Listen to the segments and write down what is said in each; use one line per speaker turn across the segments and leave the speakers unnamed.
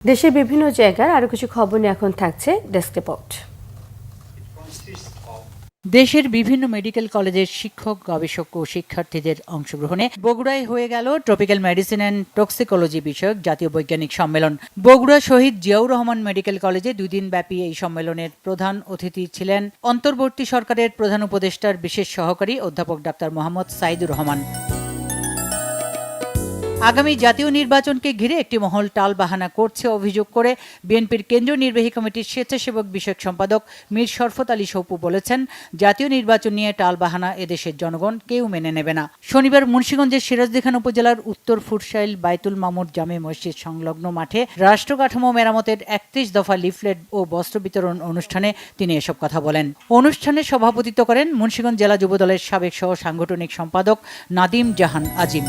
দেশের বিভিন্ন জায়গার আরো কিছু খবর নিয়ে এখন থাকছে ডেস্ক রিপোর্ট।
দেশের বিভিন্ন মেডিকেল কলেজের শিক্ষক, গবেষক ও শিক্ষার্থীদের অংশগ্রহণে বগুড়ায় হয়ে গেল ট্রপিক্যাল মেডিসিন অ্যান্ড টক্সিকোলজি বিষয়ক জাতীয় বৈজ্ঞানিক সম্মেলন। বগুড়া শহীদ জিয়াউর রহমান মেডিকেল কলেজে 2 দিন ব্যাপী এই সম্মেলনের প্রধান অতিথি ছিলেন অন্তর্বর্তী সরকারের প্রধান উপদেষ্টার বিশেষ সহকারী অধ্যাপক ডাক্তার মোহাম্মদ সাইদুর রহমান। আগামী জাতীয় নির্বাচনকে ঘিরে একটি মহল টালবাহানা করছে অভিযোগ করে বিএনপির কেন্দ্রীয় নির্বাহী কমিটির স্বেচ্ছাসেবক বিষয়ক সম্পাদক মীর শরফত আলী সপু বলেছেন, জাতীয় নির্বাচন নিয়ে টালবাহানা এদেশের জনগণ কেউ মেনে নেবে না। শনিবার মুন্সিগঞ্জের সিরাজদিখান উপজেলার উত্তর ফুরসাইল বাইতুল মামুর জামে মসজিদ সংলগ্ন মাঠে রাষ্ট্র কাঠামো মেরামতের 31 দফা লিফলেট ও বস্ত্র বিতরণ অনুষ্ঠানে তিনি এসব কথা বলেন। অনুষ্ঠানে সভাপতিত্ব করেন মুন্সিগঞ্জ জেলা যুবদলের সাবেক সহ সাংগঠনিক সম্পাদক নাদিম জাহান আজিম।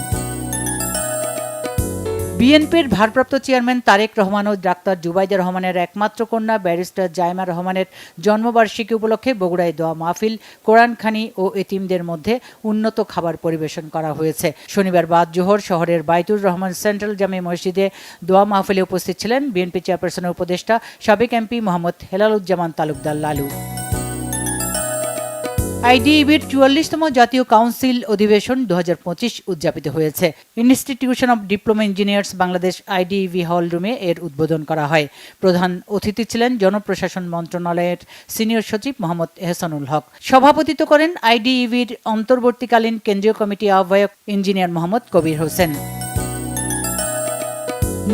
বিএনপির ভারপ্রাপ্ত চেয়ারম্যান তারেক রহমান ও ডাক্তার জুবাইদা রহমানের একমাত্র কন্যা ব্যারিস্টার জাইমা রহমানের জন্মবার্ষিকী উপলক্ষে বগুড়ায় দোয়া মাহফিল, কোরআনখানি ও এতিমদের মধ্যে উন্নত খাবার পরিবেশন করা হয়েছে। শনিবার বাদ জোহর শহরের বাইতুর রহমান সেন্ট্রাল জামে মসজিদে দোয়া মাহফিলে উপস্থিত ছিলেন বিএনপি চেয়ারপারসনের উপদেষ্টা সাবেক এমপি মোহাম্মদ হেলালুজ্জামান তালুকদার লালু। আইডিইবির 44তম জাতীয় কাউন্সিল অধিবেশন 2025 উদযাপিত হয়েছে। Institution of diploma engineers Bangladesh IDEB হল রুমে এর উদ্বোধন করা হয়। প্রধান অতিথি ছিলেন জনপ্রশাসন মন্ত্রণালয়ের সিনিয়র সচিব মোহাম্মদ এহসানুল হক। সভাপতিত্ব করেন আইডিইবির অন্তর্বর্তীকালীন কেন্দ্রীয় কমিটি আহ্বায়ক ইঞ্জিনিয়ার মোহাম্মদ কবির হোসেন।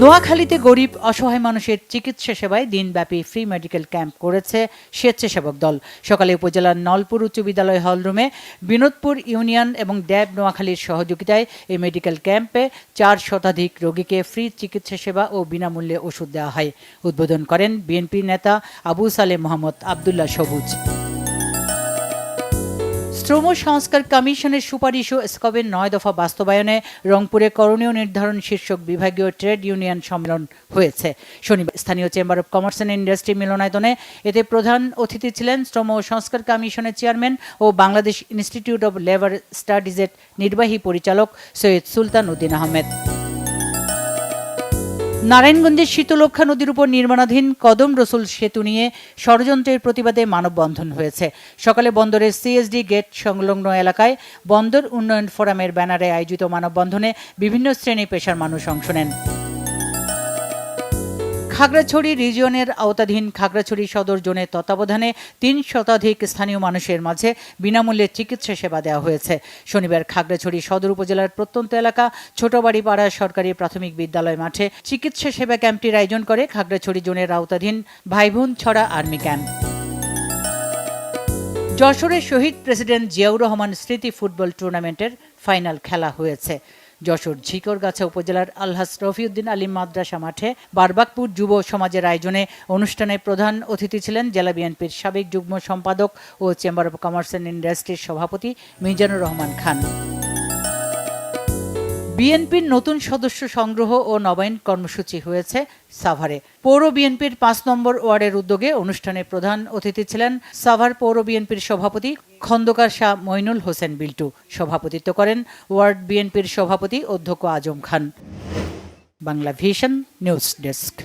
নোয়াখালীতে গরিব অসহায় মানুষের চিকিৎসা সেবায় দিনব্যাপী ফ্রি মেডিকেল ক্যাম্প করেছে স্বেচ্ছাসেবক দল। সকালে উপজেলার নলপুর উচ্চ বিদ্যালয় হলরুমে বিনোদপুর ইউনিয়ন এবং ড্যাব নোয়াখালীর সহযোগিতায় এই মেডিকেল ক্যাম্পে 4 শতাধিক রোগীকে ফ্রি চিকিৎসা সেবা ও বিনামূল্যে ওষুধ দেওয়া হয়। উদ্বোধন করেন বিএনপি নেতা আবু সালেহ মোহাম্মদ আবদুল্লাহ সবুজ। শ্রম সংস্কার কমিশনের সুপারিশ ও স্কবের 9 দফা বাস্তবায়নে রংপুরে করণীয় নির্ধারণ শীর্ষক বিভাগীয় ট্রেড ইউনিয়ন সম্মেলন হয়েছে। শনিবার স্থানীয় chamber of commerce and industry মিলনায়তনে এতে প্রধান অতিথি ছিলেন শ্রম ও সংস্কার কমিশনের চেয়ারম্যান ও বাংলাদেশ ইনস্টিটিউট অব লেবার স্টাডিজের নির্বাহী পরিচালক সৈয়দ সুলতান উদ্দিন আহমেদ। নারায়ণগঞ্জের শীতলক্ষ্যা নদীর উপর নির্মাণাধীন কদম রসুল সেতু নিয়ে ষড়যন্ত্রের প্রতিবাদে মানববন্ধন হয়েছে। সকালে বন্দরের সিএসডি গেট সংলগ্ন এলাকায় বন্দর উন্নয়ন ফোরামের ব্যানারে আয়োজিত মানববন্ধনে বিভিন্ন শ্রেণী পেশার মানুষ অংশ নেন। খাগড়াছড়ি রিজিয়নের আওতাধীন খাগড়াছড়ি সদর জোনের তত্ত্বাবধানে 3 শতাধিক স্থানীয় মানুষের মাঝে বিনামূল্যে চিকিৎসা সেবা দেওয়া হয়েছে। শনিবার খাগড়াছড়ি সদর উপজেলার প্রত্যন্ত এলাকা ছোটবাড়িপাড়া সরকারি প্রাথমিক বিদ্যালয় মাঠে চিকিৎসা সেবা ক্যাম্পটির আয়োজন করে খাগড়াছড়ি জোনের আওতাধীন ভাইবোন ছড়া আর্মি ক্যাম্প। যশোরের শহীদ প্রেসিডেন্ট জিয়াউর রহমান স্মৃতি ফুটবল টুর্নামেন্টের ফাইনাল খেলা হয়েছে। যশোর ঝিকরগাছা উপজেলার আলহাজ রফিউদ্দিন আলী মাদ্রাসা মাঠে বারবাকপুর যুব সমাজের আয়োজনে অনুষ্ঠানে প্রধান অতিথি ছিলেন জেলা বিএনপির সাবেক যুগ্ম সম্পাদক ও চেম্বার অব কমার্স অ্যান্ড ইন্ডাস্ট্রির সভাপতি মিজানুর রহমান খান। বিএনপির নতুন সদস্য সংগ্রহ ও নবায়ন কর্মসূচি হয়েছে সাভারে। পৌর বিএনপির 5 নম্বর ওয়ার্ডের উদ্যোগে অনুষ্ঠানে প্রধান অতিথি ছিলেন সাভার পৌর বিএনপির সভাপতি খন্দকার শাহ মইনুল হোসেন বিল্টু। সভাপতিত্ব করেন ওয়ার্ড বিএনপির সভাপতি অধ্যক্ষ Azam Khan. Bangla vision news desk.